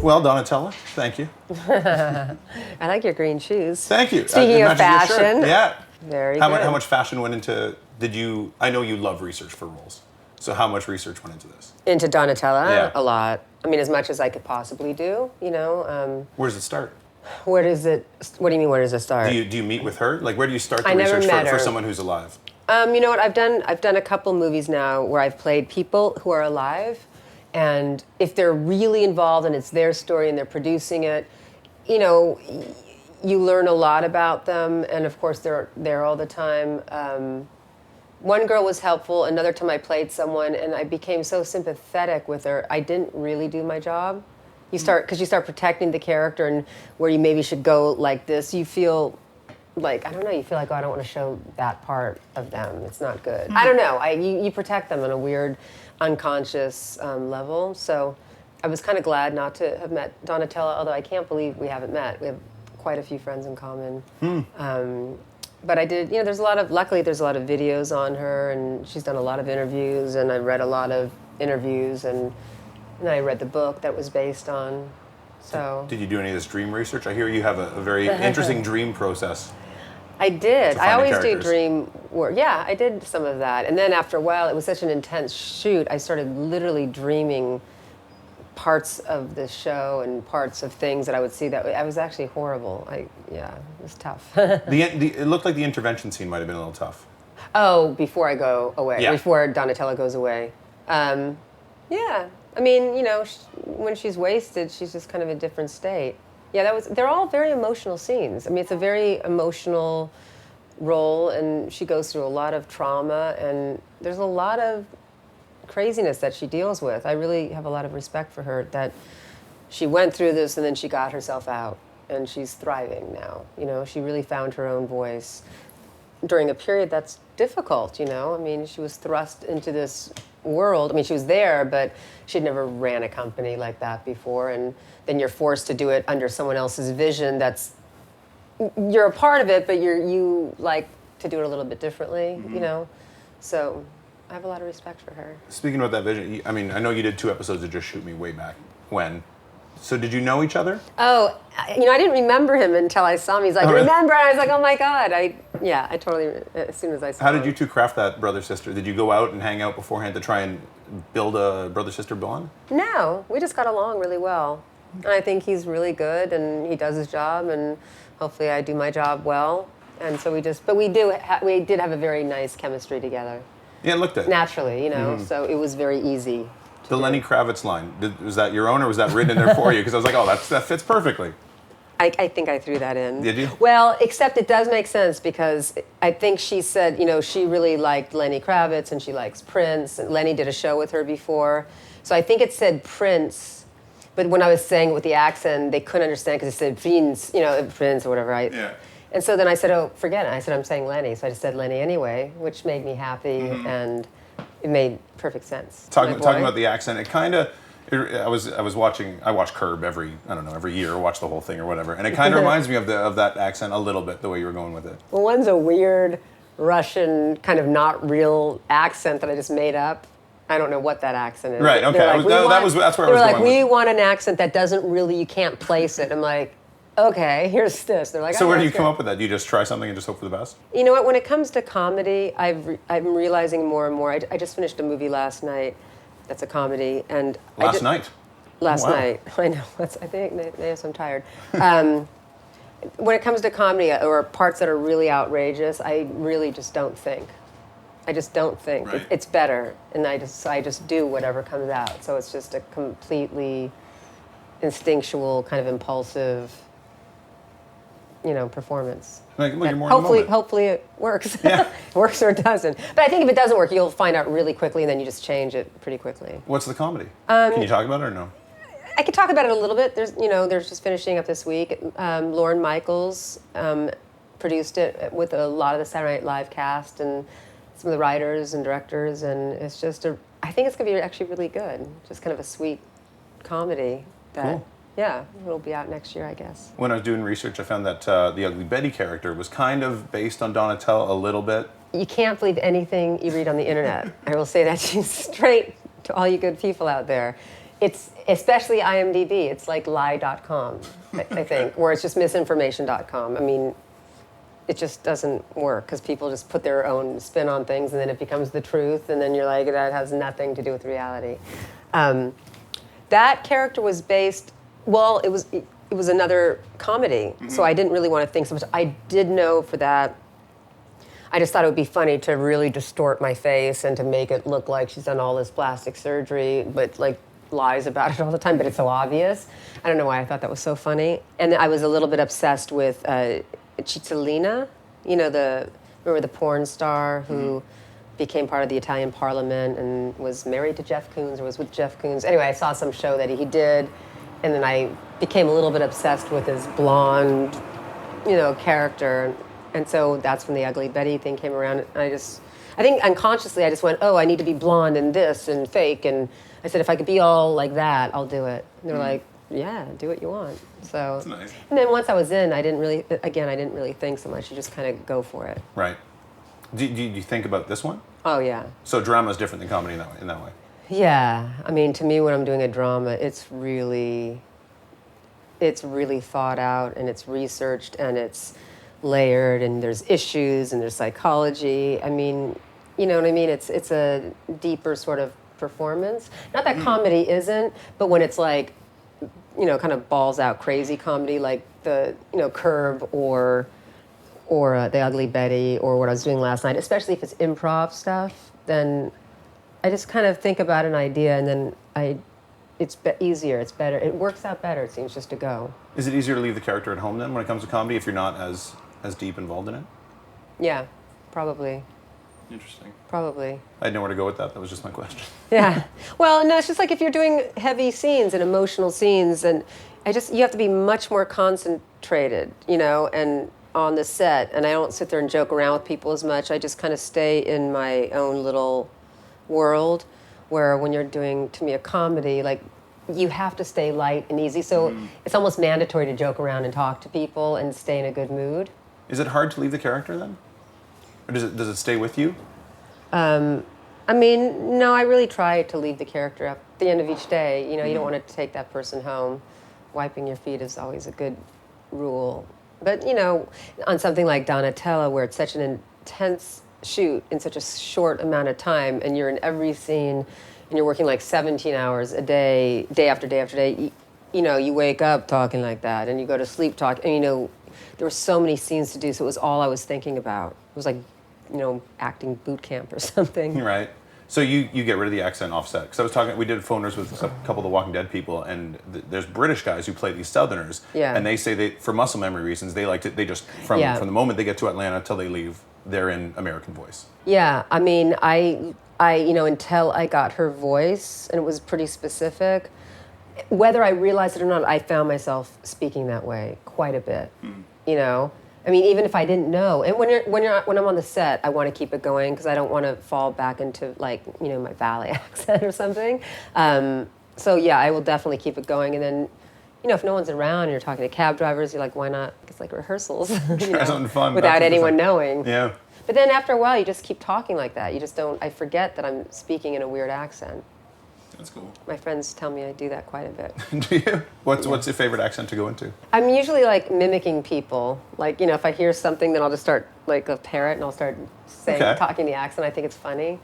Well, Donatella, thank you. I like your green shoes. Thank you. Speaking of fashion. Yeah. Very good. How much fashion went into, I know you love research for roles. So how much research went into this? Into Donatella? Yeah. A lot. I mean, as much as I could possibly do, you know. Where does it start? What do you mean, where does it start? Do you meet with her? Like, where do you start the I never research met for her. someone who's alive? You know what, I've done a couple movies now where I've played people who are alive, and if they're really involved and it's their story and they're producing it, you know, you learn a lot about them, and of course they're there all the time. One girl was helpful. Another time I played someone and I became so sympathetic with her, I didn't really do my job. Because you start protecting the character, and where you maybe should go like this, you feel like, I don't know, you feel like, oh, I don't want to show that part of them. It's not good. I don't know. You protect them on a weird, unconscious level. So I was kind of glad not to have met Donatella, although I can't believe we haven't met. We have quite a few friends in common. But I did, you know, luckily there's a lot of videos on her, and she's done a lot of interviews, and I read a lot of interviews, and I read the book that was based on, so. Did you do any of this dream research? I hear you have a very interesting dream process. I did. I always do characters. dream work. Yeah, I did some of that. And then after a while, it was such an intense shoot, I started literally dreaming parts of the show and parts of things that I would see that I was actually horrible. It was tough. It looked like the intervention scene might have been a little tough. Oh, before I go away, yeah. Before Donatella goes away. Yeah, I mean, you know, when she's wasted, she's just kind of a different state. Yeah, they're all very emotional scenes. I mean, it's a very emotional role, and she goes through a lot of trauma, and there's a lot of craziness that she deals with. I really have a lot of respect for her, that she went through this and then she got herself out, and she's thriving now. You know, she really found her own voice during a period that's difficult, you know. I mean, she was thrust into this world. I mean, she was there, but she'd never ran a company like that before, and then you're forced to do it under someone else's vision you're a part of it, but you like to do it a little bit differently, you know. So I have a lot of respect for her. Speaking about that vision, I mean, I know you did 2 episodes of Just Shoot Me way back when. So did you know each other? Oh, you know, I didn't remember him until I saw him. He's like, remember? And I was like, oh my God. I totally, as soon as I saw him. How did you two craft that brother-sister? Did you go out and hang out beforehand to try and build a brother-sister bond? No, we just got along really well. And I think he's really good, and he does his job, and hopefully I do my job well. And so we did have a very nice chemistry together. Yeah, it looked it. Naturally, you know, so it was very easy. The Lenny Kravitz line, was that your own, or was that written in there for you? Because I was like, oh, that fits perfectly. I think I threw that in. Did you? Well, except it does make sense, because I think she said, you know, she really liked Lenny Kravitz and she likes Prince. And Lenny did a show with her before. So I think it said Prince, but when I was saying it with the accent, they couldn't understand because it said Prince, you know, Prince or whatever. Yeah. And so then I said, oh, forget it. I said, I'm saying Lenny. So I just said Lenny anyway, which made me happy, and it made perfect sense. Talking about the accent, it kind of, I watch Curb every year, watch the whole thing or whatever, and it kind of reminds me of that accent a little bit, the way you were going with it. Well, one's a weird Russian kind of not real accent that I just made up. I don't know what that accent is. Right, okay, like, that's where I was going. We want an accent that doesn't really, you can't place it. I'm like, okay, here's this. They're like, so where do you come up with that? Do you just try something and just hope for the best? You know what? When it comes to comedy, I'm realizing more and more. I just finished a movie last night that's a comedy, and last night. I know. I think yes, I'm tired. When it comes to comedy or parts that are really outrageous, I really just don't think. I just don't think. Right. It's better, and I just do whatever comes out. So it's just a completely instinctual, kind of impulsive, you know, performance. Like, well, you're more in the moment. Hopefully it works. Yeah. It works or it doesn't. But I think if it doesn't work, you'll find out really quickly, and then you just change it pretty quickly. What's the comedy? Can you talk about it or no? I could talk about it a little bit. There's just finishing up this week. Lorne Michaels produced it with a lot of the Saturday Night Live cast and some of the writers and directors, and it's just I think it's going to be actually really good. Just kind of a sweet comedy that, cool. Yeah, it'll be out next year, I guess. When I was doing research, I found that the Ugly Betty character was kind of based on Donatella a little bit. You can't believe anything you read on the internet. I will say that. She's straight to all you good people out there. it's especially IMDb. It's like lie.com, I think, or it's just misinformation.com. I mean, it just doesn't work because people just put their own spin on things, and then it becomes the truth, and then you're like, that has nothing to do with reality. That character was based. Well, it was another comedy, so I didn't really want to think so much. I did know for that. I just thought it would be funny to really distort my face and to make it look like she's done all this plastic surgery, but like lies about it all the time, but it's so obvious. I don't know why I thought that was so funny. And I was a little bit obsessed with Cittadina, remember the porn star who became part of the Italian parliament and was married to Jeff Koons or was with Jeff Koons. Anyway, I saw some show that he did, and then I became a little bit obsessed with his blonde, character. And so that's when the Ugly Betty thing came around. And I think unconsciously I just went, oh, I need to be blonde and this and fake. And I said, if I could be all like that, I'll do it. And they're like, yeah, do what you want. So, that's nice. And then once I was in, I didn't really think so much. You just kind of go for it. Right. Do you think about this one? Oh, yeah. So drama is different than comedy in that way. Yeah. I mean, to me, when I'm doing a drama, it's really thought out, and it's researched, and it's layered, and there's issues, and there's psychology. I mean, you know what I mean? It's a deeper sort of performance. Not that comedy isn't, but when it's like, kind of balls out crazy comedy, like the, Curb or The Ugly Betty or what I was doing last night, especially if it's improv stuff, then I just kind of think about an idea, and then it's easier, it's better. It works out better, it seems, just to go. Is it easier to leave the character at home then when it comes to comedy if you're not as deep involved in it? Yeah, probably. Interesting. Probably. I had nowhere to go with that. That was just my question. Yeah. Well, no, it's just like if you're doing heavy scenes and emotional scenes, and you have to be much more concentrated, and on the set. And I don't sit there and joke around with people as much. I just kind of stay in my own little world, where when you're doing, to me, a comedy, like, you have to stay light and easy. So it's almost mandatory to joke around and talk to people and stay in a good mood. Is it hard to leave the character then? Or does it stay with you? I mean, no, I really try to leave the character at the end of each day. You don't want to take that person home. Wiping your feet is always a good rule. But, on something like Donatello, where it's such an intense shoot in such a short amount of time, and you're in every scene, and you're working like 17 hours a day, day after day after day, you wake up talking like that, and you go to sleep talking, and there were so many scenes to do, so it was all I was thinking about. It was like, acting boot camp or something. Right. So you get rid of the accent offset. Because we did phoners with a couple of the Walking Dead people, and there's British guys who play these Southerners, and they say for muscle memory reasons, they like to, they just, from the moment they get to Atlanta till they leave, they're in American voice. Yeah, I mean, I until I got her voice, and it was pretty specific, whether I realized it or not, I found myself speaking that way quite a bit, I mean, even if I didn't know. And when I'm on the set, I want to keep it going because I don't want to fall back into like, my Valley accent or something. So yeah, I will definitely keep it going. And then, if no one's around and you're talking to cab drivers, you're like, why not? It's like rehearsals, Try something fun without anyone knowing. Yeah. But then after a while, you just keep talking like that. You just don't. I forget that I'm speaking in a weird accent. That's cool. My friends tell me I do that quite a bit. Do you? What's your favorite accent to go into? I'm usually like mimicking people. Like, if I hear something, then I'll just start like a parrot and I'll start talking the accent. I think it's funny.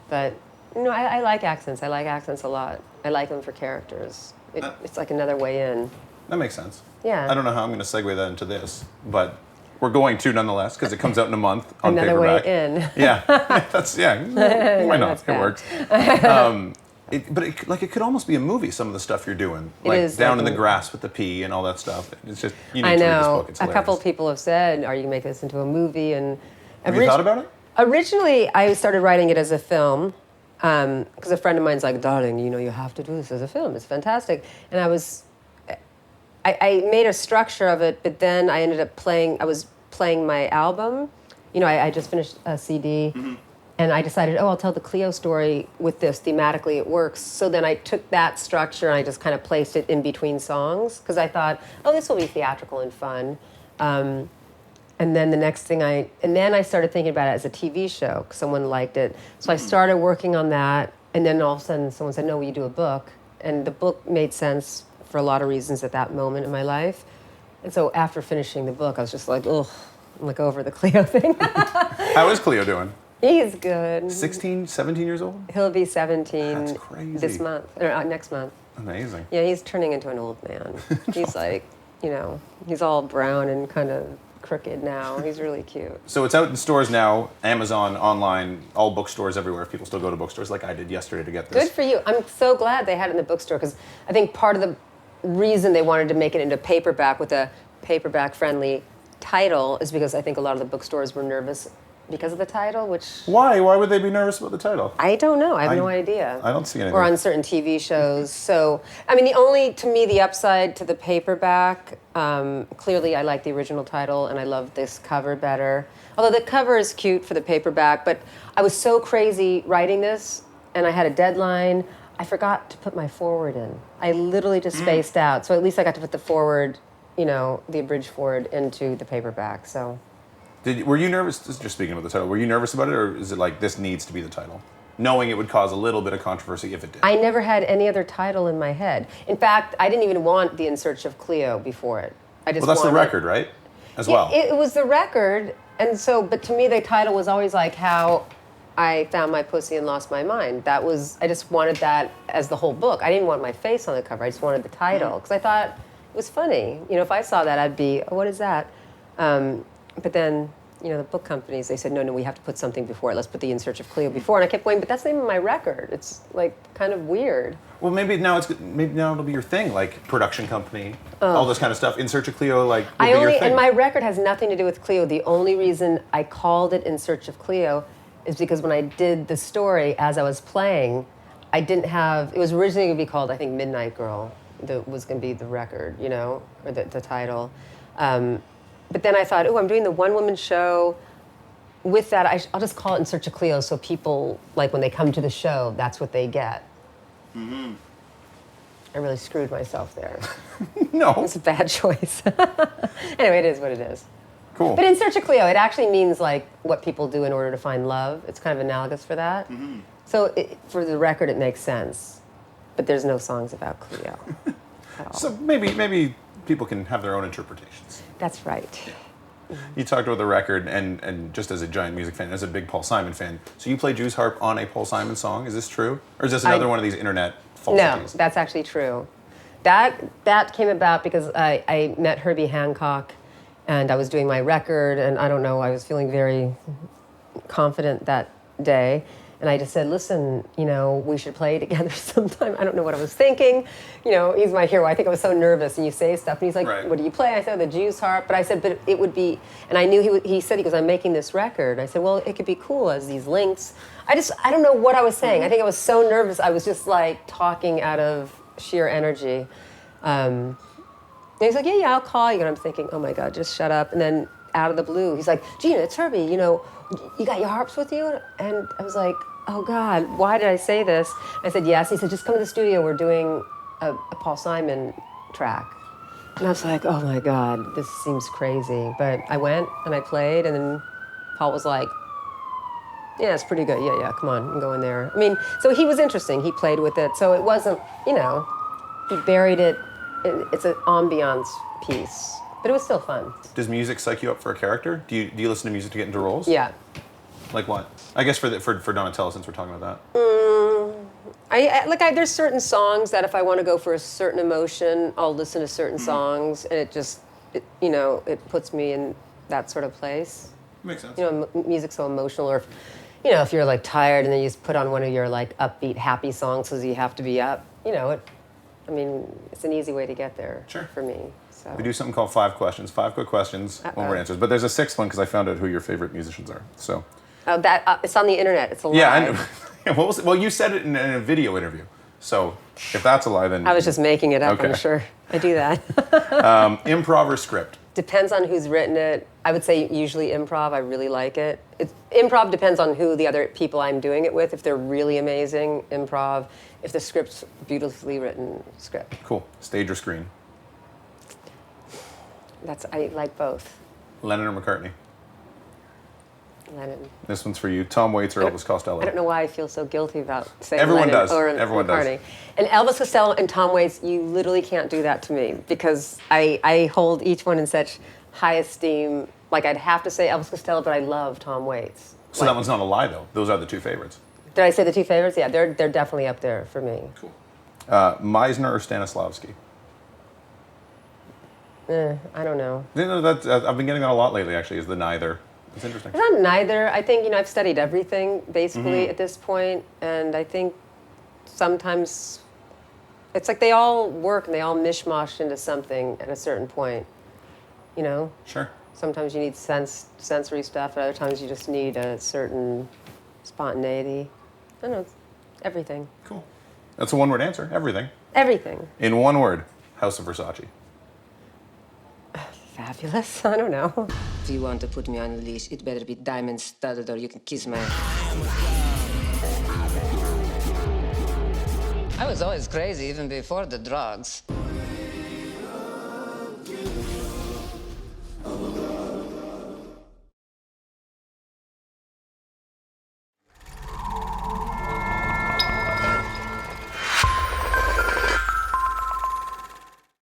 But, I like accents. I like accents a lot. I like them for characters. It's like another way in. That makes sense. Yeah. I don't know how I'm going to segue that into this, but we're going to nonetheless because it comes out in a month on another paperback. Way in. Yeah. Why not? It works. But it could almost be a movie, some of the stuff you're doing. Like Down in the Grass with the P and all that stuff. It's just, you need to read this book. It's hilarious. A couple of people have said, are you making this into a movie? And have you thought about it? Originally, I started writing it as a film because a friend of mine's like, darling, you have to do this as a film. It's fantastic. And I made a structure of it, but then I ended up I was playing my album. I just finished a CD. Mm-hmm. And I decided, I'll tell the Cleo story with this. Thematically, it works. So then I took that structure and I just kind of placed it in between songs because I thought, this will be theatrical and fun. And then the next thing I started thinking about it as a TV show because someone liked it. So I started working on that. And then all of a sudden someone said, no, will you do a book? And the book made sense for a lot of reasons at that moment in my life. And so after finishing the book, I was just like, ugh, I'm like over the Cleo thing. How is Cleo doing? He's good. 16, 17 years old? He'll be 17 That's crazy. this month, or next month. Amazing. Yeah, he's turning into an old man. He's like, you know, he's all brown and kind of crooked now. He's really cute. So it's out in stores now, Amazon, online, all bookstores everywhere, if people still go to bookstores like I did yesterday to get this. Good for you. I'm so glad they had it in the bookstore, because I think part of the reason they wanted to make it into paperback with a paperback-friendly title is because I think a lot of the bookstores were nervous because of the title, which... Why? Why would they be nervous about the title? I don't know. I have no idea. I don't see anything. Or on certain TV shows. So, I mean, the upside to the paperback, clearly I like the original title and I love this cover better. Although the cover is cute for the paperback, but I was so crazy writing this and I had a deadline, I forgot to put my forward in. I literally just spaced out. So at least I got to put the forward, you know, the abridged forward into the paperback, so... Were you nervous, just speaking about the title, were you nervous about it, or is it like, this needs to be the title? Knowing it would cause a little bit of controversy if it did. I never had any other title in my head. In fact, I didn't even want The In Search of Cleo before it. I just Well, that's the record, right? As well. It was the record, and so, but to me the title was always like how I found my pussy and lost my mind. That was, I just wanted that as the whole book. I didn't want my face on the cover, I just wanted the title, because I thought it was funny. You know, if I saw that, I'd be, oh, what is that? But then, you know, the book companies, they said, no, we have to put something before it. Let's put the In Search of Cleo before. And I kept going, but that's the name of my record. It's, like, kind of weird. Well, maybe now it'll be your thing, like production company, all this kind of stuff. In Search of Cleo, like, will be your thing. And my record has nothing to do with Cleo. The only reason I called it In Search of Cleo is because when I did the story as I was playing, I didn't have, it was originally going to be called, I think, Midnight Girl. That was going to be the record, you know, or the title. But then I thought, oh, I'm doing the one-woman show. With that, I'll just call it In Search of Cleo, so people, like, when they come to the show, that's what they get. Mm-hmm. I really screwed myself there. No. It was a bad choice. Anyway, it is what it is. Cool. But In Search of Cleo, it actually means, like, what people do in order to find love. It's kind of analogous for that. Mm-hmm. So for the record, it makes sense. But there's no songs about Cleo at all. So maybe people can have their own interpretations. That's right. You talked about the record, and just as a giant music fan, as a big Paul Simon fan, so you play Jew's harp on a Paul Simon song. Is this true? Or is this another one of these internet falsities? No, that's actually true. That came about because I met Herbie Hancock, and I was doing my record, and I don't know, I was feeling very confident that day. And I just said, listen, you know, we should play together sometime. I don't know what I was thinking. You know, he's my hero. I think I was so nervous. And you say stuff. And he's like, right. What do you play? I said, the Jew's harp. But I said, but it would be, and I knew he said, he goes, I'm making this record. I said, well, it could be cool as these links. I don't know what I was saying. I think I was so nervous. I was just like talking out of sheer energy. And he's like, yeah, I'll call you. And I'm thinking, oh my God, just shut up. And then out of the blue, he's like, Gina, it's Herbie. You know, you got your harps with you? And I was like, oh God, why did I say this? I said, yes. He said, just come to the studio. We're doing a Paul Simon track. And I was like, oh my God, this seems crazy. But I went and I played, and then Paul was like, yeah, it's pretty good. Yeah, come on, and go in there. I mean, so he was interesting. He played with it. So it wasn't, you know, he buried it. It's an ambiance piece. But it was still fun. Does music psych you up for a character? Do you listen to music to get into roles? Yeah. Like what? I guess for Donatello, since we're talking about that. There's certain songs that if I want to go for a certain emotion, I'll listen to certain songs, and it puts me in that sort of place. Makes sense. You know, music's so emotional, or if you're like tired and then you just put on one of your like upbeat, happy songs because you have to be up. You know, it's an easy way to get there. Sure. For me. So. We do something called 5 questions. 5 quick questions, one word answers. But there's a 6th one because I found out who your favorite musicians are. So. Oh, it's on the internet. It's a lie. Yeah, I know. Well, you said it in a video interview. So if that's a lie, then... I was just making it up, okay. I'm sure. I do that. Improv or script? Depends on who's written it. I would say usually improv. I really like it. Improv depends on who the other people I'm doing it with. If they're really amazing, improv. If the script's beautifully written, script. Cool. Stage or screen? I like both. Lennon or McCartney? Lennon. This one's for you. Tom Waits or Elvis Costello? I don't know why I feel so guilty about saying Everyone Lennon does. or Everyone McCartney. does. And Elvis Costello and Tom Waits, you literally can't do that to me because I hold each one in such high esteem. Like, I'd have to say Elvis Costello, but I love Tom Waits. So that one's not a lie, though. Those are the two favorites. Did I say the two favorites? Yeah, they're definitely up there for me. Cool. Meisner or Stanislavski? I don't know. You know, I've been getting that a lot lately, actually, is the neither. It's interesting. It's not neither. I think, I've studied everything, basically, at this point, and I think sometimes it's like they all work and they all mishmash into something at a certain point, Sure. Sometimes you need sensory stuff, and other times you just need a certain spontaneity. I don't know, it's everything. Cool. That's a one-word answer. Everything. Everything. In one word, House of Versace. Fabulous. I don't know. If you want to put me on a leash, it better be diamond studded or you can kiss my... I was always crazy even before the drugs.